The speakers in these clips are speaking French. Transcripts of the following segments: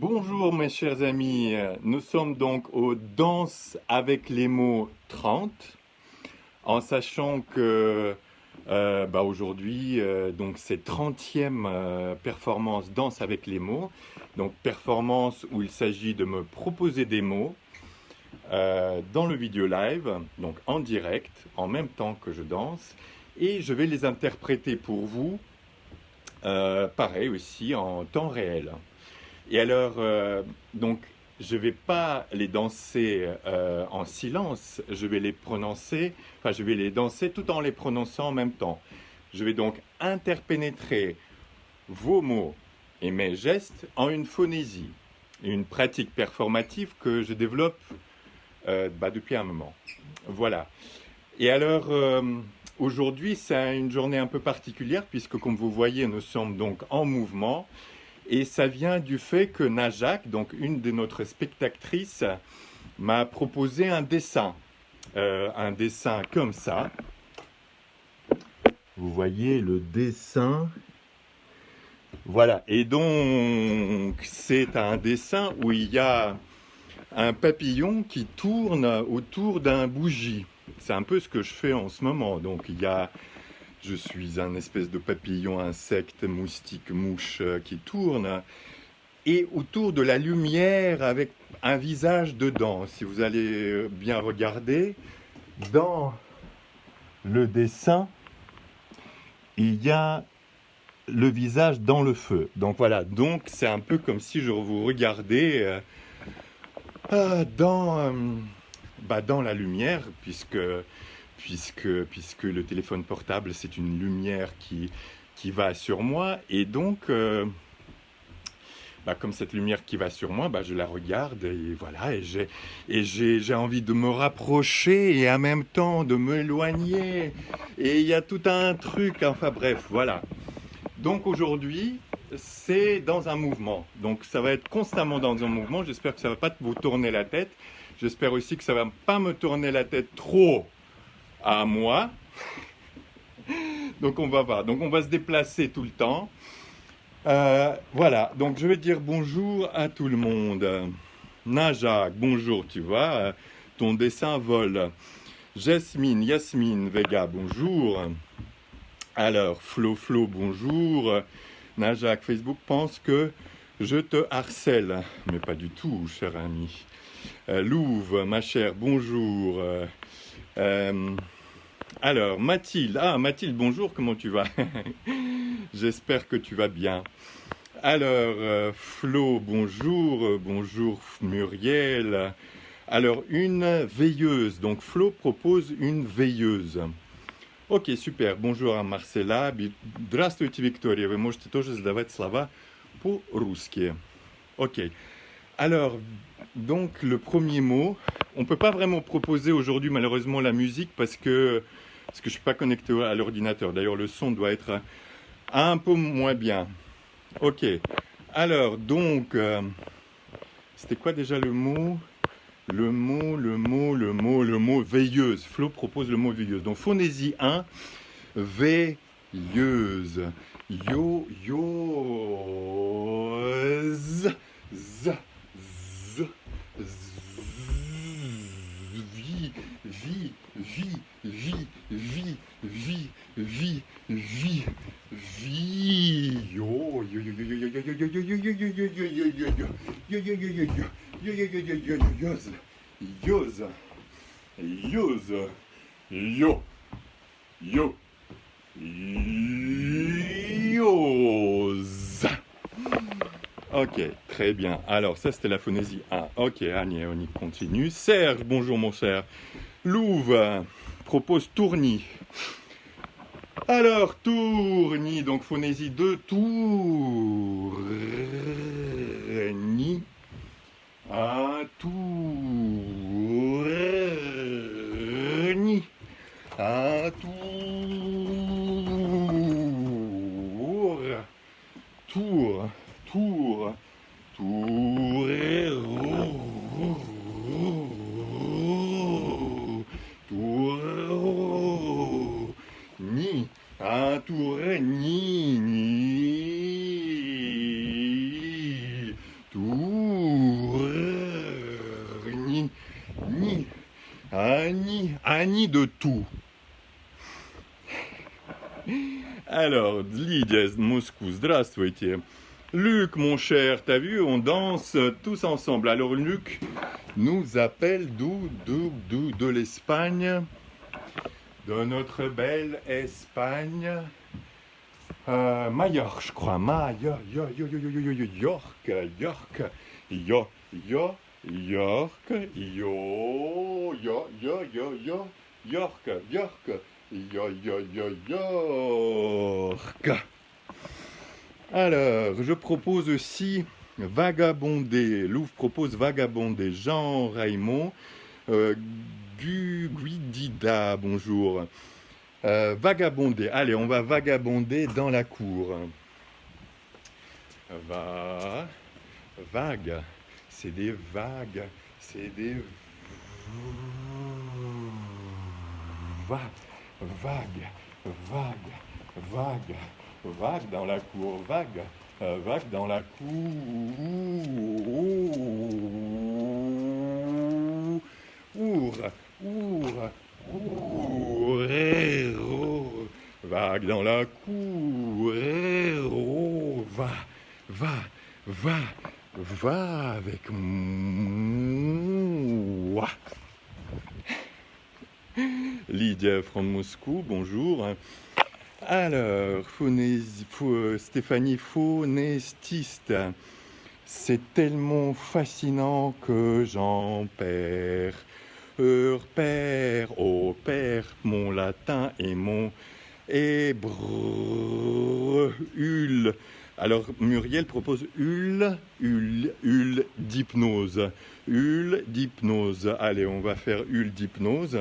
Bonjour mes chers amis, nous sommes donc au Danse avec les mots 30, en sachant que aujourd'hui donc c'est 30e performance Danse avec les mots, donc performance où il s'agit de me proposer des mots dans le vidéo live, donc en direct, en même temps que je danse, et je vais les interpréter pour vous, pareil aussi en temps réel. Et alors, donc, je ne vais pas les danser en silence, je vais les prononcer, enfin, je vais les danser tout en les prononçant en même temps. Je vais donc interpénétrer vos mots et mes gestes en une phonésie, une pratique performative que je développe depuis un moment. Voilà. Et alors, aujourd'hui, c'est une journée un peu particulière puisque, comme vous voyez, nous sommes donc en mouvement. Et ça vient du fait que Najak, donc une de notre spectatrices, m'a proposé un dessin comme ça. Vous voyez le dessin. Voilà. Et donc, c'est un dessin où il y a un papillon qui tourne autour d'un bougie. C'est un peu ce que je fais en ce moment. Donc, je suis un espèce de papillon, insecte, moustique, mouche qui tourne. Et autour de la lumière avec un visage dedans. Si vous allez bien regarder, dans le dessin, il y a le visage dans le feu. Donc voilà, donc c'est un peu comme si je vous regardais dans la lumière, puisque le téléphone portable, c'est une lumière qui va sur moi. Et donc, comme cette lumière qui va sur moi, je la regarde et voilà, et j'ai envie de me rapprocher et en même temps de m'éloigner. Et il y a tout un truc, enfin bref, voilà. Donc aujourd'hui, c'est dans un mouvement. Donc ça va être constamment dans un mouvement. J'espère que ça ne va pas vous tourner la tête. J'espère aussi que ça ne va pas me tourner la tête trop à moi. Donc on va voir. Donc on va se déplacer tout le temps. Voilà, donc je vais dire bonjour à tout le monde. Najak, bonjour, tu vois, ton dessin vole. Yasmine, Vega, bonjour. Alors, Flo, bonjour. Najak, Facebook pense que je te harcèle, mais pas du tout, cher ami. Louve, ma chère, bonjour. Alors, Mathilde, bonjour, comment tu vas? J'espère que tu vas bien. Alors, Flo, bonjour, bonjour Muriel. Alors, une veilleuse. Donc, Flo propose une veilleuse. Ok, super. Bonjour à Marcella. Здравствуйте, Victoria. Вы можете тоже задавать слова по-русски. Ok. Alors, donc, le premier mot. On ne peut pas vraiment proposer aujourd'hui, malheureusement, la musique parce que je ne suis pas connecté à l'ordinateur. D'ailleurs, le son doit être un peu moins bien. Ok. Alors, donc, c'était quoi déjà le mot? Le mot veilleuse. Flo propose le mot veilleuse. Donc, phonésie 1, veilleuse. Yoz. Z. Ok, très bien. Alors, ça, c'était la phonésie 1. Ok, Annie, on y continue. Serge, bonjour mon cher. Louve propose tournis. Alors, tournis, donc phonésie 2, tournis. Tournis. Tour. Ni. Un tour ni. Tour. de tout. Alors, Lydia Moscou, здравствуйте. Luc, mon cher, t'as vu, on danse tous ensemble. Alors, Luc nous appelle d'où? De l'Espagne, de notre belle Espagne. Majorque, je crois. York, York. Alors, je propose aussi Vagabonder. Louvre propose Vagabonder. Jean Raymond. Guidida, bonjour. Vagabonder. Allez, on va vagabonder dans la cour. Vague. C'est des vagues. C'est des vagues dans la cour. Vague dans la cour. Vague dans la cour, va avec moi. Lydia from Moscou, bonjour. Alors, Stéphanie Faunestiste, c'est tellement fascinant que j'en perds. Père, oh père, mon latin et mon hébreu. Alors Muriel propose d'hypnose. D'hypnose. Allez, on va faire d'hypnose.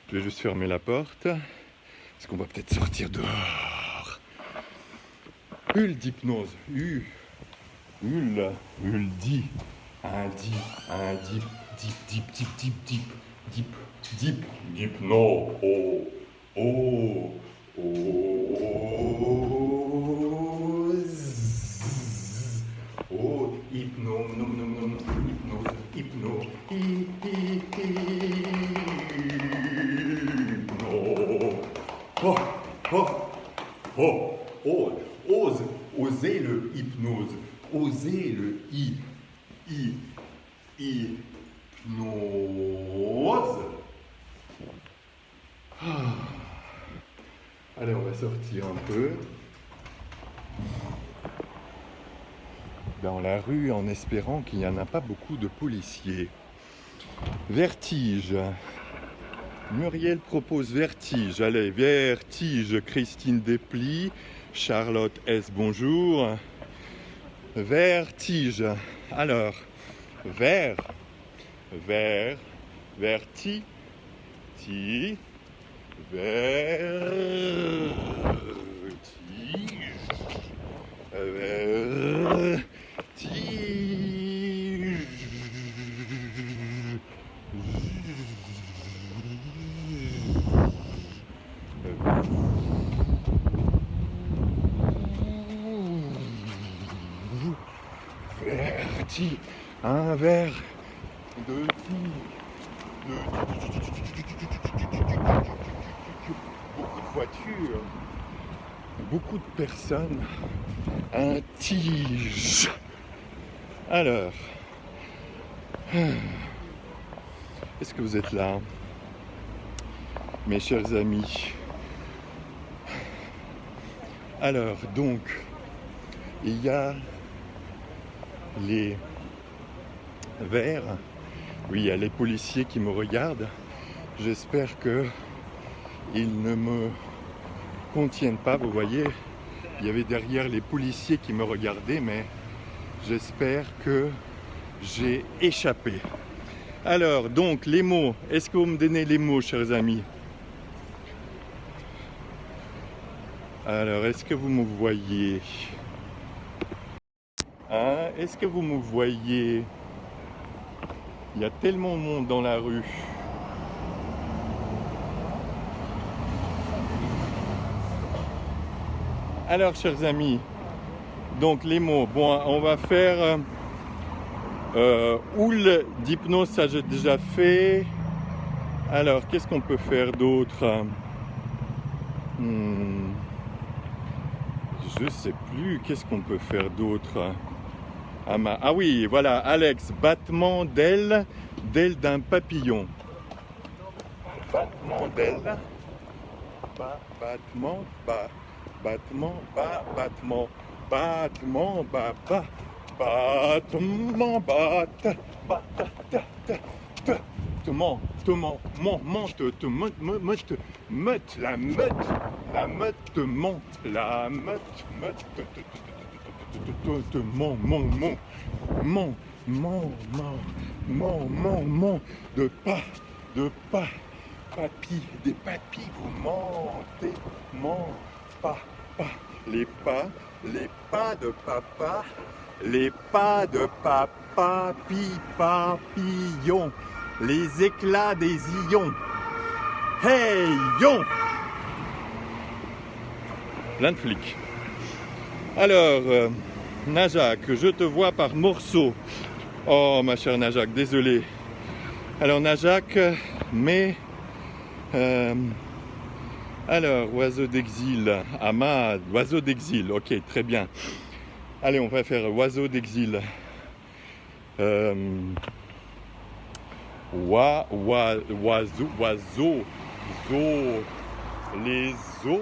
Je vais juste fermer la porte. Parce qu'on va peut-être sortir dehors. D'hypnose. Di. Un dip. Deep, no, oh, osez le hypnose, osez le hypnose. Allez, on va sortir un peu dans la rue en espérant qu'il n'y en a pas beaucoup de policiers. Vertige. Muriel propose vertige. Allez, vertige. Christine Desplis. Charlotte S. Bonjour. Vertige. Alors, vertige. Un verre de beaucoup de voitures, beaucoup de personnes, un tige. Alors, est-ce que vous êtes là, mes chers amis? Alors, donc, il y a les verts. Oui, il y a les policiers qui me regardent. J'espère que ils ne me contiennent pas. Vous voyez, il y avait derrière les policiers qui me regardaient, mais j'espère que j'ai échappé. Alors, donc, les mots. Est-ce que vous me donnez les mots, chers amis? Alors, est-ce que vous me voyez? Hein? Est-ce que vous me voyez? Il y a tellement de monde dans la rue. Alors, chers amis, donc les mots. Bon, on va faire houle d'hypnose, ça j'ai déjà fait. Alors, qu'est-ce qu'on peut faire d'autre? Je sais plus, qu'est-ce qu'on peut faire d'autre? Ah oui, voilà, Alex, battement d'aile d'un papillon. Battement d'aile, battement, battement, battement, battement, battement, meute, la meute te monte, la meute, de pas, papy, des papilles, vous mentez, les pas de papa, les pas de papa, papillon, les éclats des ions, hey, yon! Plein de flics. Alors, Najak, je te vois par morceaux. Oh, ma chère Najak, désolé. Alors, Najak, mais... alors, oiseau d'exil. Ahmad, oiseau d'exil. Ok, très bien. Allez, on va faire oiseau d'exil. Oiseau, zo. Les os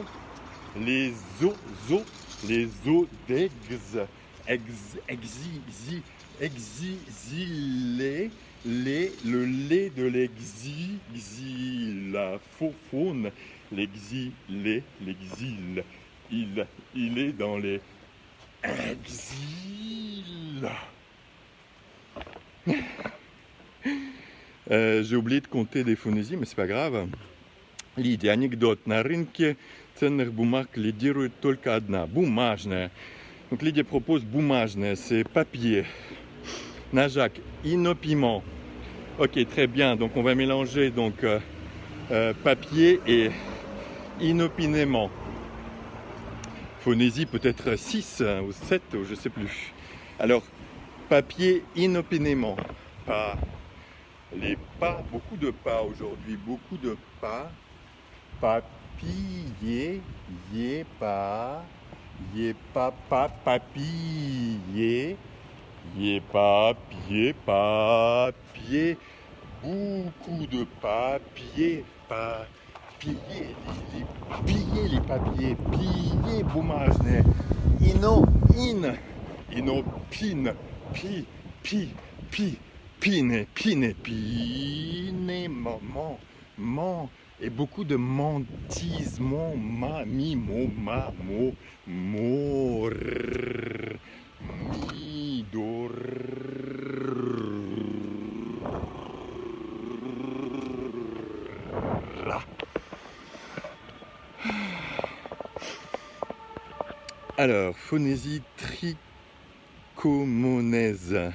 exilé, le lait de l'exil, la faune, l'exilé, l'exil, il est dans les exils. J'ai oublié de compter des phonésies, mais c'est pas grave. Лидия, анекдот. На рынке ценных бумаг лидирует только одна. Бумажная. Donc Lydia propose бумажная, c'est papier. Najak, inopiment. Ok, très bien. Donc on va mélanger donc papier et inopinément. Phonésie peut-être 6 ou 7 ou je sais plus. Alors, papier inopinément. Pas. Les pas, beaucoup de pas aujourd'hui, beaucoup de pas. Papiller, papiller, papier, beaucoup de papier, les papiers, piller, bumажne, inopine, pine, maman, et beaucoup de mentissements, midor. Alors, phonésie trichomonaise.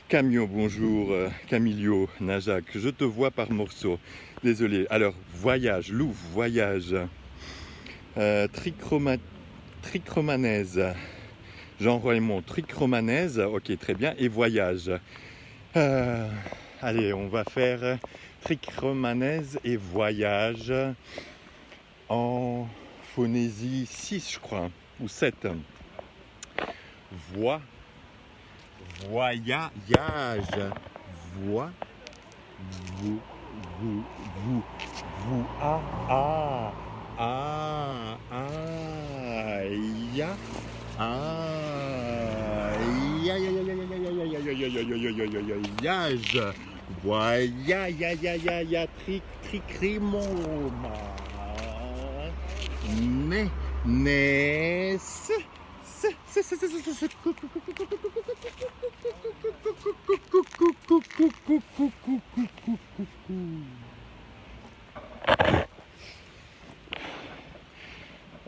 Camio, bonjour, Camilio, Najak, je te vois par morceaux. Désolé. Alors, voyage, Louvre, voyage. Trichromanèse. Jean Raymond, trichromanèse. Ok, très bien. Et voyage. Allez, on va faire trichromanèse et voyage en phonésie 6, je crois, ou 7. Voyage.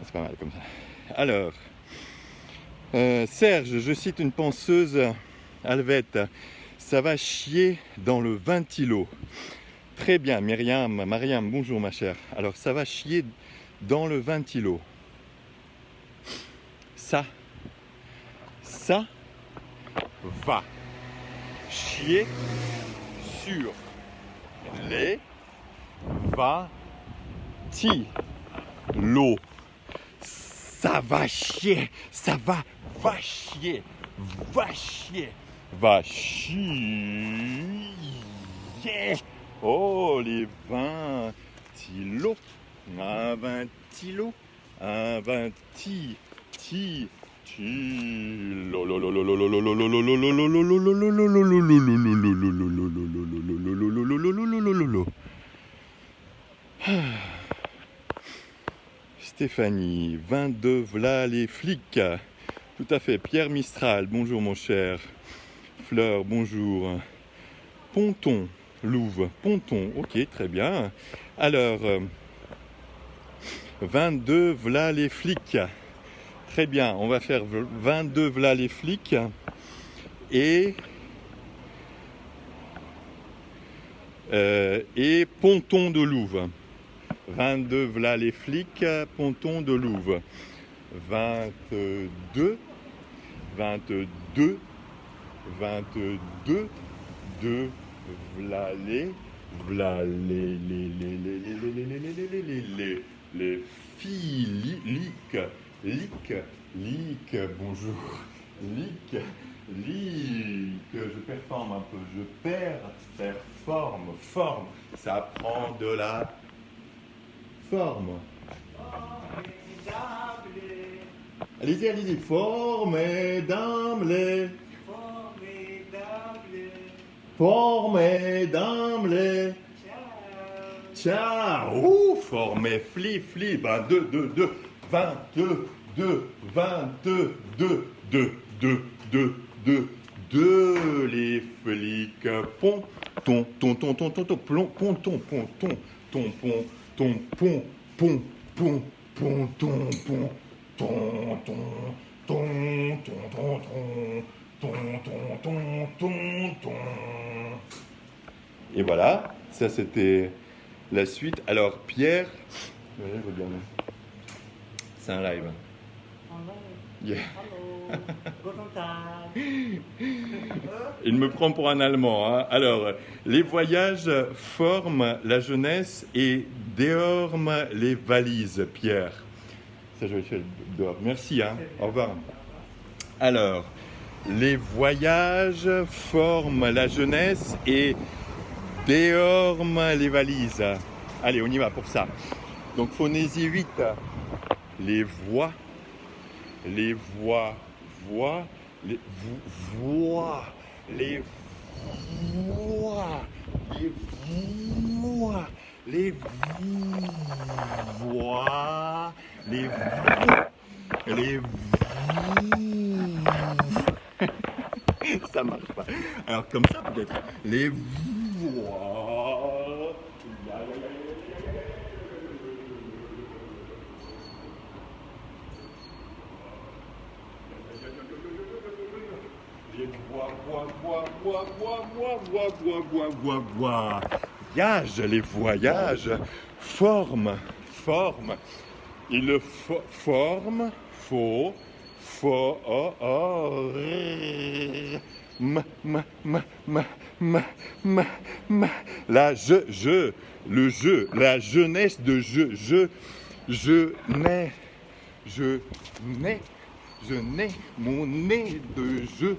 C'est pas mal comme ça. Alors, Serge, je cite une penseuse Alvette, ça va chier dans le ventilo. Très bien, Mariam, bonjour ma chère. Alors, ça va chier dans le ventilo. Ça va chier sur les va, ti, lo. Ça va chier, ça va chier, va chier, va chier. Oh, les ventilos, un ventilo, un venti, ti, lo, lo, lo, lo, lo, lo, lo, lo, lo, lo, lo, lo, lo, lo, lo, lo, lo. Stéphanie, 22, v'là les flics. Tout à fait. Pierre Mistral, bonjour mon cher. Fleur, bonjour. Ponton, Louve, Ponton, ok, très bien. Alors, 22, v'là les flics. Très bien, on va faire 22, v'là les flics. Et Ponton de Louve. 22, v'là les flics, Ponton de Louve. 22, 22, 22, 2, v'là les flics, lic, bonjour, lic, je performe un peu, je performe, forme, ça prend de la forme. Allez-y, formidable. Formidable. Ciao. Formé, flip. 22, les flics. Ponton, et voilà, ça c'était la suite. Alors Pierre, c'est un live. Yeah. Il me prend pour un Allemand. Hein. Alors, les voyages forment la jeunesse et déorment les valises, Pierre. Ça, je vais faire dehors. Merci, hein. Au revoir. Alors, les voyages forment la jeunesse et déorment les valises. Allez, on y va pour ça. Donc, phonésie 8. Les voix, les voix, les voix, les voix, les voix, les voix, les ça marche pas. Alors comme ça peut-être. Les voix. Voyage, les voyages forment. Il forme, la le jeu, la jeunesse de je nais, mon nez de jeu,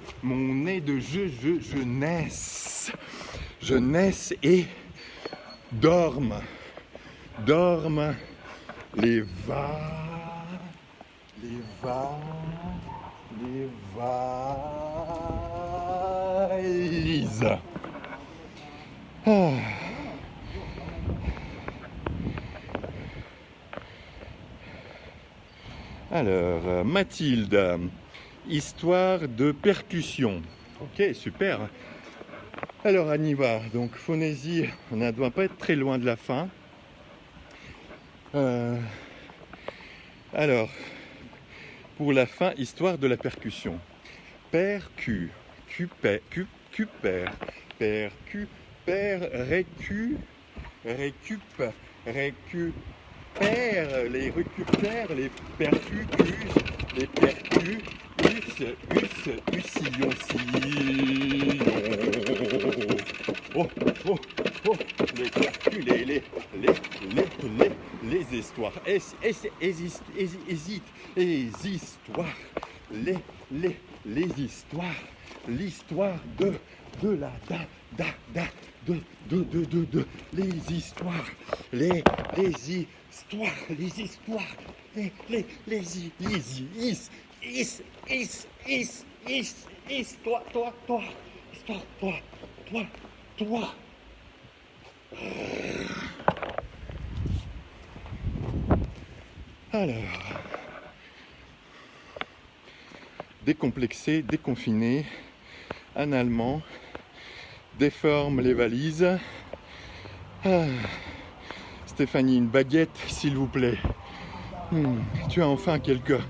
jeunesse et dorme, les valises. Alors, Mathilde, histoire de percussion. Ok, super. Alors, on y va. Donc, phonésie, on ne doit pas être très loin de la fin. Alors, pour la fin, histoire de la percussion. Percu, père, récupère, les récupère, les percus, Sillon. Oh, oh, oh, les calculs, les histoires. Les histoires. L'histoire de la de les histoires. Les toi. Alors, décomplexé, déconfiné, un Allemand déforme les valises. Ah, Stéphanie, une baguette, s'il vous plaît. Tu as enfin quelques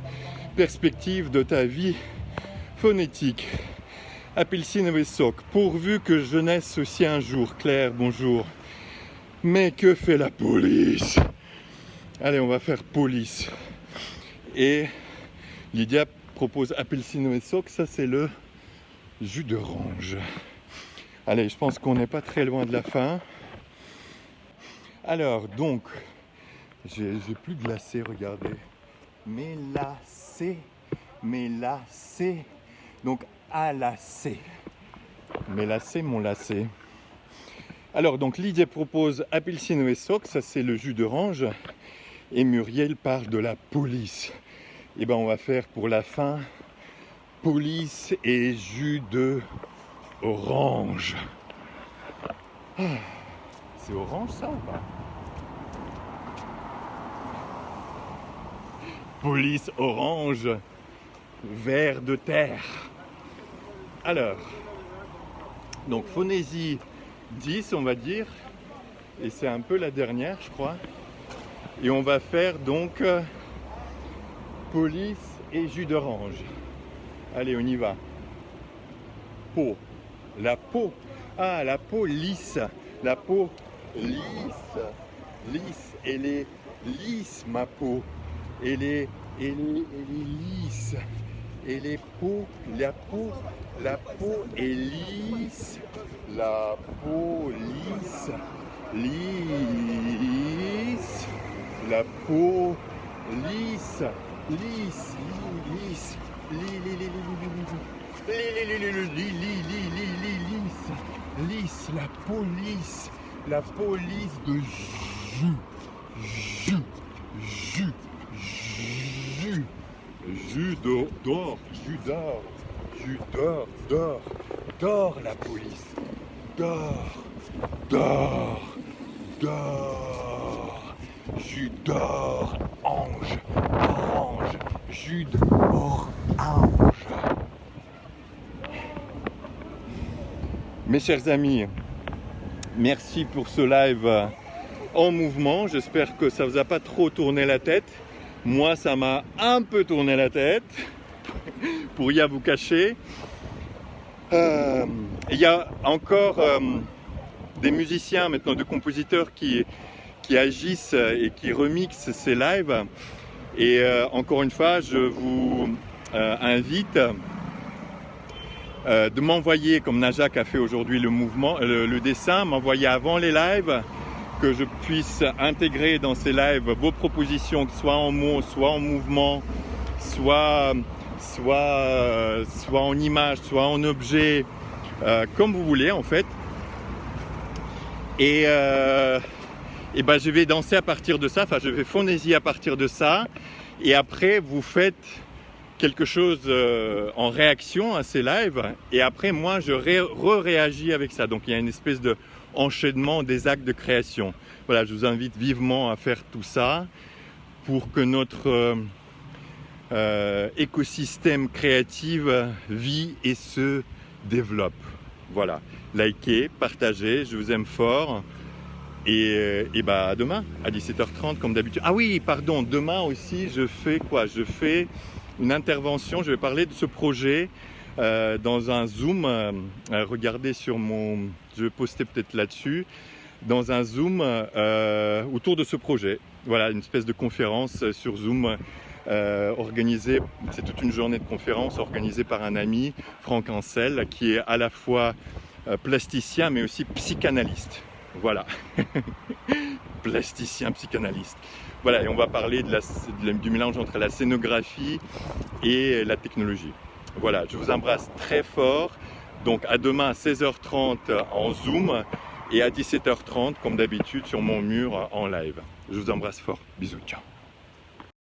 perspectives de ta vie phonétique. Apelsin Wesok, pourvu que je naisse aussi un jour. Claire, bonjour. Mais que fait la police? Allez, on va faire police. Et Lydia propose Apelsin Wesok, ça c'est le jus d'orange. Allez, je pense qu'on n'est pas très loin de la fin. Alors, donc, j'ai plus glacé, regardez. Mais lacé. Donc, à lacé. Mais lacé, mon lacé. Alors, donc, Lydia propose Apelsin Wesok, ça c'est le jus d'orange. Et Muriel parle de la police. Et ben, on va faire pour la fin police et jus de orange. C'est orange ça ou pas? Police orange, vert de terre. Alors, donc phonésie 10 on va dire, et c'est un peu la dernière je crois. Et on va faire donc police et jus d'orange. Allez, on y va. Peau. La peau. Ah, la peau lisse. La peau lisse. Lisse. Elle est lisse, ma peau. Elle est lisse. Elle est peau. La peau est lisse. La peau lisse. Lisse. La peau lisse. Lisse. Lisse, la police de jus d'or, la police, jus d'or, orange, jus d'orange. Mes chers amis, merci pour ce live en mouvement. J'espère que ça ne vous a pas trop tourné la tête. Moi, ça m'a un peu tourné la tête, pour rien vous cacher. Il y a encore des musiciens, maintenant, de compositeurs qui agissent et qui remixent ces lives. Et encore une fois, je vous invite de m'envoyer, comme Najak a fait aujourd'hui le dessin, m'envoyer avant les lives, que je puisse intégrer dans ces lives vos propositions, soit en mots, soit en mouvement, soit en images, soit en objets, comme vous voulez en fait. Et ben, je vais danser à partir de ça, enfin je vais phonésier à partir de ça, et après vous faites quelque chose en réaction à ces lives, et après moi je réagis avec ça. Donc il y a une espèce de enchaînement des actes de création. Voilà, je vous invite vivement à faire tout ça pour que notre écosystème créatif vit et se développe. Voilà, likez, partagez, je vous aime fort. Et bah à demain à 17h30 comme d'habitude. Ah oui, pardon, demain aussi je fais quoi? Je fais une intervention, je vais parler de ce projet dans un Zoom. Regardez sur mon... Je vais poster peut-être là-dessus. Dans un Zoom autour de ce projet. Voilà, une espèce de conférence sur Zoom c'est toute une journée de conférence organisée par un ami, Franck Ancel, qui est à la fois plasticien mais aussi psychanalyste. Voilà, plasticien, psychanalyste. Voilà, et on va parler du mélange entre la scénographie et la technologie. Voilà, je vous embrasse très fort. Donc à demain à 16h30 en Zoom et à 17h30 comme d'habitude sur mon mur en live. Je vous embrasse fort. Bisous, ciao.